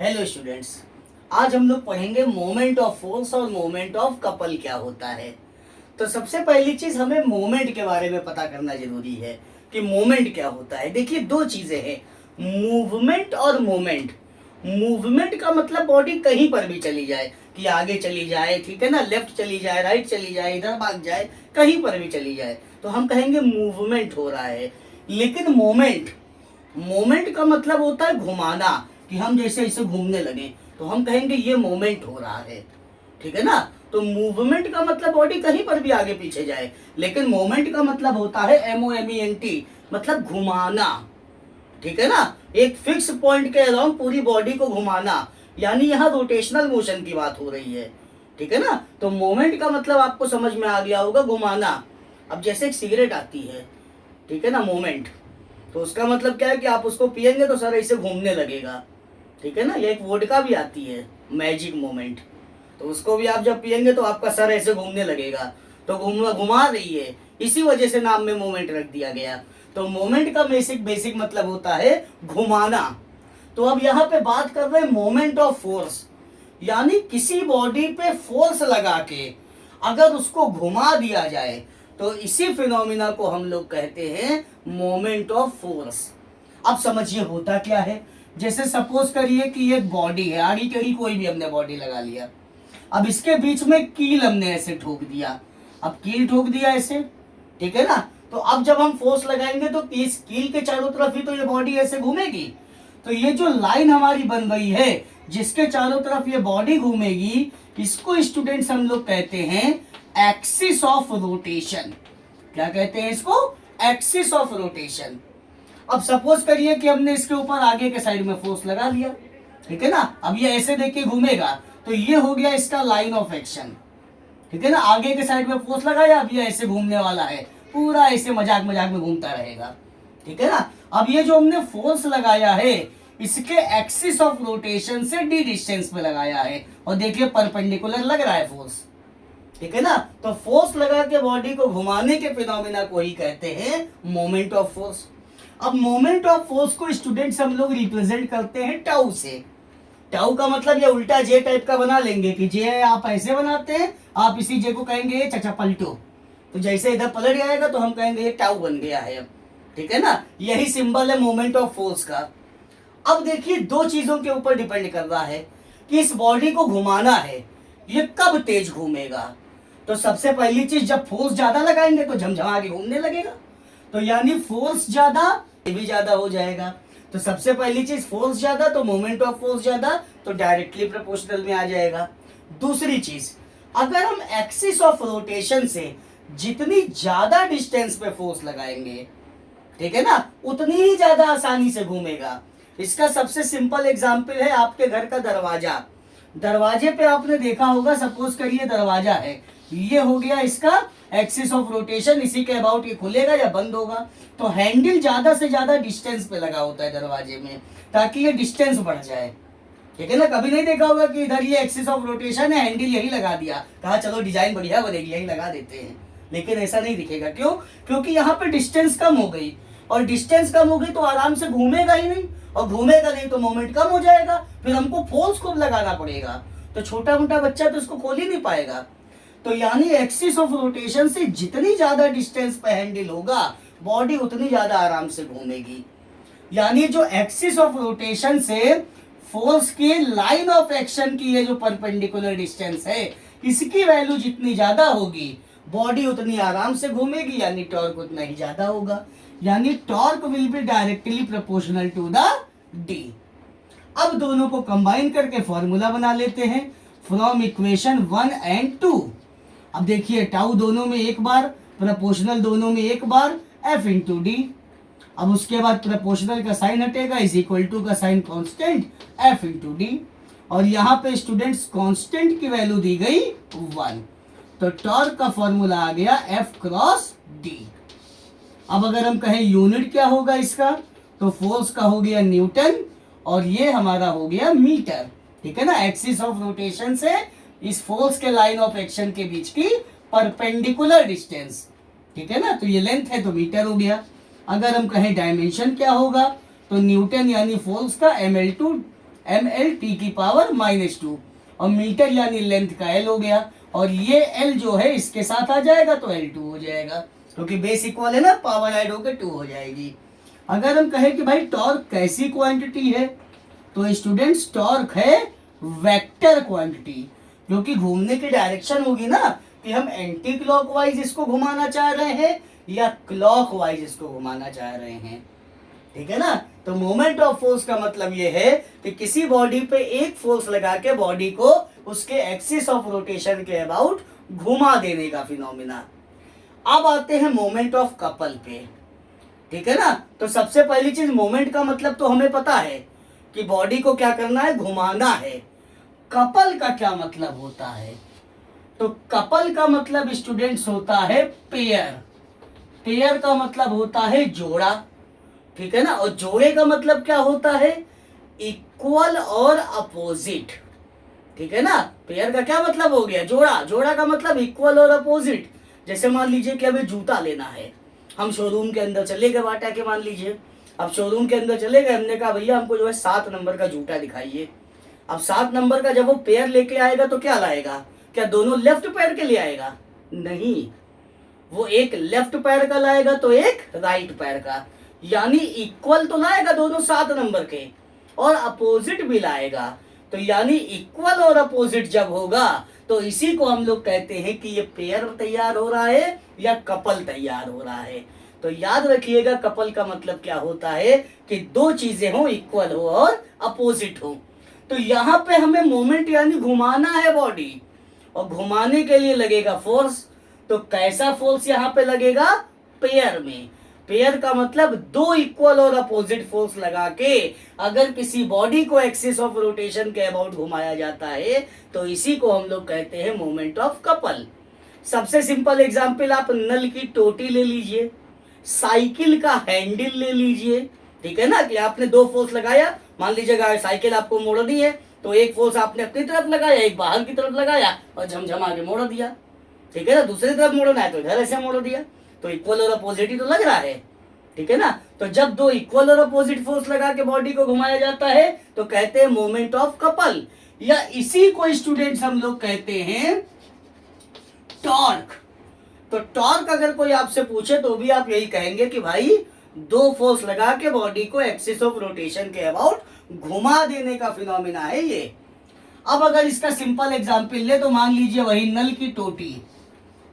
Hello students, आज हम लोग पढ़ेंगे मोमेंट ऑफ फोर्स और मोमेंट ऑफ कपल क्या होता है। तो सबसे पहली चीज हमें मोमेंट के बारे में पता करना जरूरी है कि मोमेंट क्या होता है। देखिए, दो चीजें हैं, मूवमेंट और मोमेंट। मूवमेंट का मतलब बॉडी कहीं पर भी चली जाए, कि आगे चली जाए, ठीक है ना, लेफ्ट चली जाए, राइट चली जाए, इधर भाग जाए, कहीं पर भी चली जाए तो हम कहेंगे मूवमेंट हो रहा है। लेकिन मोमेंट, मोमेंट का मतलब होता है घुमाना, कि हम जैसे इसे घूमने लगे तो हम कहेंगे ये मोमेंट हो रहा है, ठीक है ना। तो मूवमेंट का मतलब बॉडी कहीं पर भी आगे पीछे जाए, लेकिन मोमेंट का मतलब होता है MOMENT, मतलब घुमाना, ठीक है ना। एक फिक्स पॉइंट के अराउंड पूरी बॉडी को घुमाना, यानी यहाँ रोटेशनल मोशन की बात हो रही है, ठीक है ना। तो मोमेंट का मतलब आपको समझ में आ गया होगा, घुमाना। अब जैसे एक सिगरेट आती है, ठीक है ना, मोमेंट, तो उसका मतलब क्या है कि आप उसको पिएंगे तो सर ऐसे घूमने लगेगा, ठीक है ना। ये एक वोडका भी आती है, मैजिक मोमेंट, तो उसको भी आप जब पिएंगे तो आपका सर ऐसे घूमने लगेगा, तो घुमा रही है, इसी वजह से नाम में मोमेंट रख दिया गया। तो मोमेंट का बेसिक मतलब होता है घुमाना। तो अब यहाँ पे बात कर रहे हैं मोमेंट ऑफ फोर्स, यानी किसी बॉडी पे फोर्स लगा के अगर उसको घुमा दिया जाए तो इसी फिनोमिना को हम लोग कहते हैं मोमेंट ऑफ फोर्स। अब समझिए होता क्या है। जैसे सपोज करिए कि ये बॉडी है, आड़ी टेढ़ी कोई भी हमने बॉडी लगा लिया, अब इसके बीच में कील हमने ऐसे ठोक दिया, अब कील ठोक दिया ऐसे, ठीक है ना। तो अब जब हम फोर्स लगाएंगे तो इस कील के चारों तरफ ही तो ये बॉडी ऐसे घूमेगी। तो ये जो लाइन हमारी बन गई है जिसके चारों तरफ ये बॉडी घूमेगी, इसको स्टूडेंट्स हम लोग कहते हैं एक्सिस ऑफ रोटेशन। क्या कहते हैं इसको? Axis of rotation. अब सपोज करिए कि हमने इसके ऊपर आगे के साइड में फोर्स लगा लिया, ठीक है ना। अब ये ऐसे देखिए घूमेगा, तो ये हो गया इसका लाइन ऑफ एक्शन, ठीक है ना। आगे के साइड में फोर्स लगाया, अब ये ऐसे घूमने वाला है, पूरा ऐसे मजाक मजाक में घूमता रहेगा, ठीक है ना। अब ये जो हमने फोर्स लगाया है इसके एक्सिस ऑफ रोटेशन से डी डिस्टेंस पे लगाया है, और देखिए परपेंडिकुलर लग रहा है फोर्स, ठीक है ना। तो फोर्स लगा के बॉडी को घुमाने के फिनोमिना को ही कहते हैं मोमेंट ऑफ फोर्स। अब मोमेंट ऑफ फोर्स को स्टूडेंट्स हम लोग रिप्रेजेंट करते हैं टाउ से। टाउ का मतलब ये उल्टा जे टाइप का बना लेंगे, कि जे आप ऐसे बनाते हैं, आप इसी जे को कहेंगे चचा पलटो, तो जैसे इधर पलट जाएगा तो हम कहेंगे ये टाउ बन गया है अब, ठीक है ना। यही सिंबल है मोमेंट ऑफ फोर्स का। अब देखिए, दो चीजों के ऊपर डिपेंड कर रहा है कि इस बॉडी को घुमाना है, ये कब तेज घूमेगा। तो सबसे पहली चीज, जब फोर्स ज्यादा लगाएंगे तो झमझमा के घूमने लगेगा, तो यानी फोर्स ज्यादा भी ज्यादा हो जाएगा। तो सबसे पहली चीज, फोर्स ज्यादा तो मोमेंट ऑफ फोर्स ज्यादा, तो डायरेक्टली प्रोपोर्शनल में आ जाएगा। दूसरी चीज, अगर हम एक्सिस ऑफ रोटेशन से जितनी ज्यादा डिस्टेंस पे फोर्स लगाएंगे, ठीक है ना, उतनी ही ज्यादा आसानी से घूमेगा। इसका सबसे सिंपल एग्जांपल है आपके घर का दरवाजा। दरवाजे पे आपने देखा होगा, सपोज करिए दरवाजा है, ये हो गया इसका एक्सिस ऑफ रोटेशन, इसी के अबाउट ये खुलेगा या बंद होगा। तो हैंडल ज्यादा से ज्यादा डिस्टेंस पे लगा होता है दरवाजे में, ताकि ये डिस्टेंस बढ़ जाए, ठीक है ना। कभी नहीं देखा होगा कि इधर ये एक्सिस ऑफ रोटेशन है, हैंडल यही लगा दिया, कहा चलो डिजाइन बढ़िया बनेगी यही लगा देते हैं, लेकिन ऐसा नहीं दिखेगा। क्यों? क्योंकि यहाँ पे डिस्टेंस कम हो गई, और डिस्टेंस कम हो गई तो आराम से घूमेगा ही नहीं, और घूमेगा नहीं तो मोमेंट कम हो जाएगा, फिर हमको फोर्स खूब लगाना पड़ेगा, तो छोटा मोटा बच्चा तो इसको खोल ही नहीं पाएगा। तो यानी एक्सिस ऑफ रोटेशन से जितनी ज्यादा डिस्टेंस पे हैंडल होगा, बॉडी उतनी ज्यादा आराम से घूमेगी। यानी जो एक्सिस ऑफ रोटेशन से फोर्स के लाइन ऑफ एक्शन की ये जो परपेंडिकुलर डिस्टेंस है, इसकी वैल्यू जितनी ज्यादा होगी, बॉडी उतनी आराम से घूमेगी, यानी टॉर्क उतना ही ज्यादा होगा। यानी torque will be directly proportional to the D. अब दोनों को कंबाइन करके फॉर्मूला बना लेते हैं फ्रॉम इक्वेशन 1 एंड 2। अब देखिए, टाउ दोनों में एक बार, प्रोपोर्शनल दोनों में एक बार, एफ इंटू डी। अब उसके बाद प्रोपोर्शनल का साइन हटेगा, इज इक्वल टू का sign constant F into D, और यहाँ पे स्टूडेंट्स कांस्टेंट की वैल्यू दी गई 1, तो टॉर्क का फॉर्मूला आ गया एफ क्रॉस डी। अब अगर हम कहें यूनिट क्या होगा इसका, तो फोर्स का हो गया न्यूटन, और ये हमारा हो गया मीटर, ठीक है ना। एक्सिस ऑफ रोटेशन से इस फोर्स के लाइन ऑफ एक्शन के बीच की परपेंडिकुलर डिस्टेंस, ठीक है ना, तो ये लेंथ है तो मीटर हो गया। अगर हम कहें डायमेंशन क्या होगा, तो न्यूटन यानी फोर्स का ml की पावर -2, और मीटर यानी लेंथ का l हो गया, और ये l जो है इसके साथ आ जाएगा तो L2 हो जाएगा, क्योंकि बेस इक्वल है ना, पावर ऐड होकर 2 हो जाएगी। अगर हम कहें कि भाई टॉर्क कैसी क्वांटिटी है, तो स्टूडेंट्स टॉर्क है वेक्टर क्वांटिटी, जो कि घूमने की डायरेक्शन होगी ना, कि हम एंटी क्लॉकवाइज इसको घुमाना चाह रहे हैं या क्लॉकवाइज इसको घुमाना चाह रहे हैं। ठीक है ना। तो मोमेंट ऑफ फोर्स का मतलब ये है कि किसी बॉडी पे एक फोर्स लगा के बॉडी को उसके एक्सिस ऑफ रोटेशन के अबाउट घुमा देने का फिनोमिना। अब आते हैं मोमेंट ऑफ कपल पे। ठीक है ना। तो सबसे पहली चीज, मोमेंट का मतलब तो हमें पता है कि बॉडी को क्या करना है, घुमाना है। कपल का क्या मतलब होता है? तो कपल का मतलब स्टूडेंट्स होता है पेयर। पेयर का मतलब होता है जोड़ा। ठीक है ना। और जोड़े का मतलब क्या होता है, इक्वल और अपोजिट। ठीक है ना। पेयर का क्या मतलब हो गया, जोड़ा। जोड़ा का मतलब इक्वल और अपोजिट। जैसे मान लीजिए कि हमें जूता लेना है, हम शोरूम के अंदर चले गए, बाटा के मान लीजिए, अब शोरूम के अंदर चले गए, हमने कहा भैया हमको जो है 7 नंबर का जूता दिखाइए। अब 7 नंबर का जब वो पेयर लेके आएगा तो क्या लाएगा, क्या दोनों लेफ्ट पैर के ले आएगा? नहीं, वो एक लेफ्ट पैर का लाएगा तो एक राइट पैर का, यानी इक्वल तो लाएगा दोनों 7 नंबर के, और अपोजिट भी लाएगा। तो यानी इक्वल और अपोजिट जब होगा तो इसी को हम लोग कहते हैं कि ये पेयर तैयार हो रहा है या कपल तैयार हो रहा है। तो याद रखिएगा, कपल का मतलब क्या होता है कि दो चीजें हो, इक्वल हो और अपोजिट हो। तो यहाँ पे हमें मोमेंट यानी घुमाना है बॉडी, और घुमाने के लिए लगेगा फोर्स। तो कैसा फोर्स यहाँ पे लगेगा, पेयर में। पेयर का मतलब दो इक्वल और अपोजिट फोर्स लगा के अगर किसी बॉडी को एक्सिस ऑफ रोटेशन के अबाउट घुमाया जाता है तो इसी को हम लोग कहते हैं मोमेंट ऑफ कपल। सबसे सिंपल एग्जांपल, आप नल की टोटी ले लीजिए, साइकिल का हैंडल ले लीजिए। ठीक है ना, कि आपने दो फोर्स लगाया, मान लीजिएगा साइकिल आपको मोड़ दी है, तो एक फोर्स आपने अपनी तरफ लगाया, एक बाहर की तरफ लगाया और झमझमा के मोड़ दिया। ठीक है ना, दूसरी तरफ मोड़ना है तो इधर ऐसे मोड़ दिया, तो इक्वल और अपोजिट ही तो लग रहा है। ठीक है ना। तो जब दो इक्वल और अपोजिट फोर्स लगा के बॉडी को घुमाया जाता है तो कहते हैं मोमेंट ऑफ कपल, या इसी को स्टूडेंट्स हम लोग कहते हैं टॉर्क। तो टॉर्क अगर कोई आपसे पूछे तो भी आप यही कहेंगे कि भाई दो फोर्स लगा के बॉडी को एक्सिस ऑफ रोटेशन के अबाउट घुमा देने का फिनोमिना है ये। अब अगर इसका सिंपल एग्जांपल ले तो मान लीजिए वही नल की टोटी,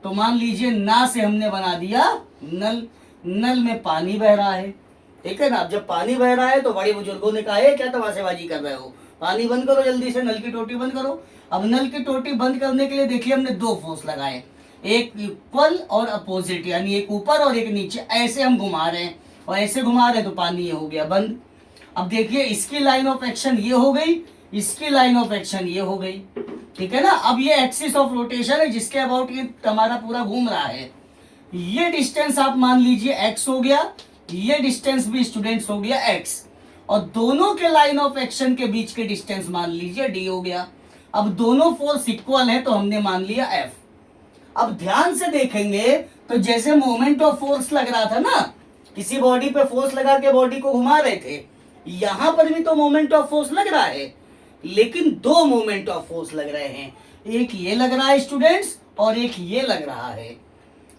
तो मान लीजिए ना से हमने बना दिया नल, नल में पानी बह रहा है। ठीक है ना। अब जब पानी बह रहा है तो बड़े बुजुर्गों ने कहा है क्या तमाशेबाजी कर रहे हो, पानी बंद करो जल्दी से, नल की टोटी बंद करो। अब नल की टोटी बंद करने के लिए देखिए हमने दो फोर्स लगाए, एक इक्वल और अपोजिट, यानी एक ऊपर और एक नीचे, ऐसे हम घुमा रहे हैं और ऐसे घुमा रहे हैं तो पानी ये हो गया बंद। अब देखिए इसकी लाइन ऑफ एक्शन ये हो गई, इसकी लाइन ऑफ एक्शन ये हो गई। ठीक है ना। अब ये एक्सिस ऑफ रोटेशन है जिसके अबाउट ये हमारा पूरा घूम रहा है। ये डिस्टेंस आप मान लीजिए x हो गया, ये डिस्टेंस भी स्टूडेंट्स हो गया x, और दोनों के लाइन ऑफ एक्शन के बीच के डिस्टेंस मान लीजिए d हो गया। अब दोनों फोर्स इक्वल है तो हमने मान लिया F। अब ध्यान से देखेंगे तो जैसे मोमेंट ऑफ फोर्स लग रहा था ना, किसी बॉडी पे फोर्स लगा के बॉडी को घुमा रहे थे, यहां पर भी तो मोमेंट ऑफ फोर्स लग रहा है, लेकिन दो मोमेंट ऑफ फोर्स लग रहे हैं, एक ये लग रहा है स्टूडेंट्स और एक ये लग रहा है।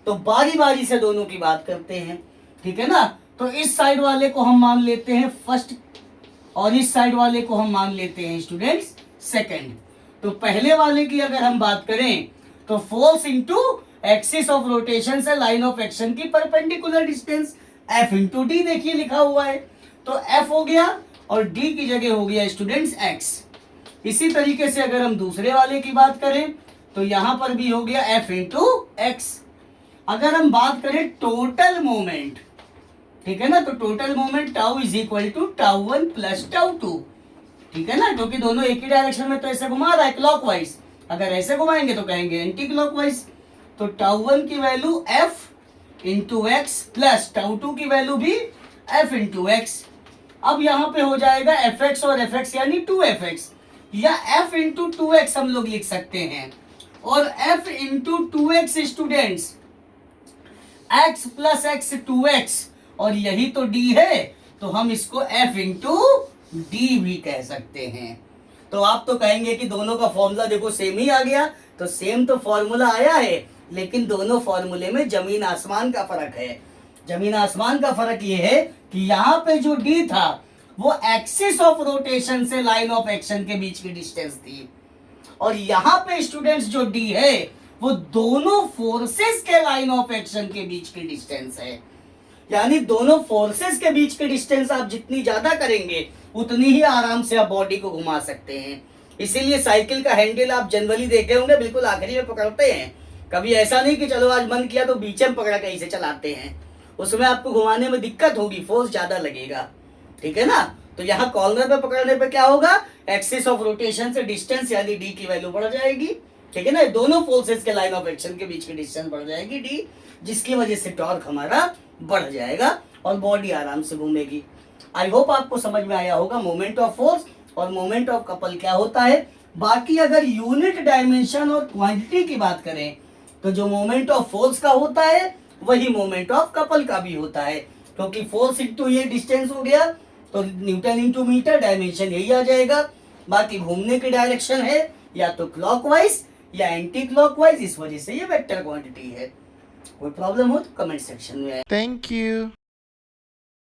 तो बारी बारी से दोनों की बात करते हैं। ठीक है ना। तो इस साइड वाले को हम मान लेते हैं फर्स्ट और इस साइड वाले को हम मान लेते हैं स्टूडेंट्स सेकंड। तो पहले वाले की अगर हम बात करें तो force into axis of rotation से लाइन ऑफ एक्शन की perpendicular distance F into D, देखिए लिखा हुआ है, तो F हो गया और D की जगह हो गया स्टूडेंट्स X। इसी तरीके से अगर हम दूसरे वाले की बात करें तो यहां पर भी हो गया F इंटू एक्स। अगर हम बात करें टोटल मोमेंट, ठीक है ना, तो total moment tau is equal to tau 1 plus tau 2। ठीक है ना, क्योंकि दोनों एक ही डायरेक्शन में तो ऐसे घुमा रहा है क्लॉकवाइज, अगर ऐसे घुमाएंगे तो कहेंगे एंटी क्लॉकवाइज। तो टाउ 1 की value F into x plus tau 2 की वैल्यू भी F इंटू एक्स। अब यहाँ पे हो जाएगा Fx और Fx यानी 2Fx, या F इंटू 2x हम लोग लिख सकते हैं, और F into 2x students x plus x 2x, और यही तो D है, तो हम इसको F इंटू डी भी कह सकते हैं। तो आप तो कहेंगे कि दोनों का फॉर्मूला देखो सेम ही आ गया, तो सेम तो फॉर्मूला आया है, लेकिन दोनों फॉर्मूले में जमीन आसमान का फर्क है। जमीन आसमान का फर्क ये है कि यहाँ पे जो डी था वो एक्सिस ऑफ रोटेशन से लाइन ऑफ एक्शन के बीच की डिस्टेंस थी, और यहाँ पे स्टूडेंट्स जो डी है वो दोनों फोर्सेस के लाइन ऑफ एक्शन के बीच की डिस्टेंस है। यानी दोनों फोर्सेस के बीच की डिस्टेंस आप जितनी ज्यादा करेंगे उतनी ही आराम से आप बॉडी को घुमा सकते हैं। इसीलिए साइकिल का हैंडल आप जनरली देखे होंगे बिल्कुल आखिरी में पकड़ते हैं। कभी ऐसा नहीं कि चलो आज मन किया तो बीच में पकड़ा कहीं से चलाते हैं, उसमें आपको घुमाने में दिक्कत होगी, फोर्स ज्यादा लगेगा, ठीक है ना। तो यहाँ कॉर्नर पे पकड़ने पे क्या होगा, एक्सिस ऑफ रोटेशन से डिस्टेंस यानी डी की वैल्यू बढ़ जाएगी, ठीक है ना। दोनों फोर्सेस के लाइन ऑफ एक्शन के बीच की डिस्टेंस बढ़ जाएगी डी, जिसकी वजह से टॉर्क हमारा बढ़ जाएगा और बॉडी आराम से घूमेगी। आई होप आपको समझ में आया होगा मोमेंट ऑफ फोर्स और मोमेंट ऑफ कपल क्या होता है। बाकी अगर यूनिट डायमेंशन और क्वांटिटी की बात करें तो जो मोमेंट ऑफ फोर्स का होता है वही मोमेंट ऑफ कपल का भी होता है, क्योंकि फोर्स इंटू ये डिस्टेंस हो गया तो न्यूटन इंटू मीटर, डायमेंशन यही आ जाएगा। बाकी घूमने की डायरेक्शन है या तो क्लॉकवाइज या एंटी क्लॉकवाइज, इस वजह से ये वेक्टर क्वांटिटी है। कोई प्रॉब्लम हो तो कमेंट सेक्शन में। Thank you.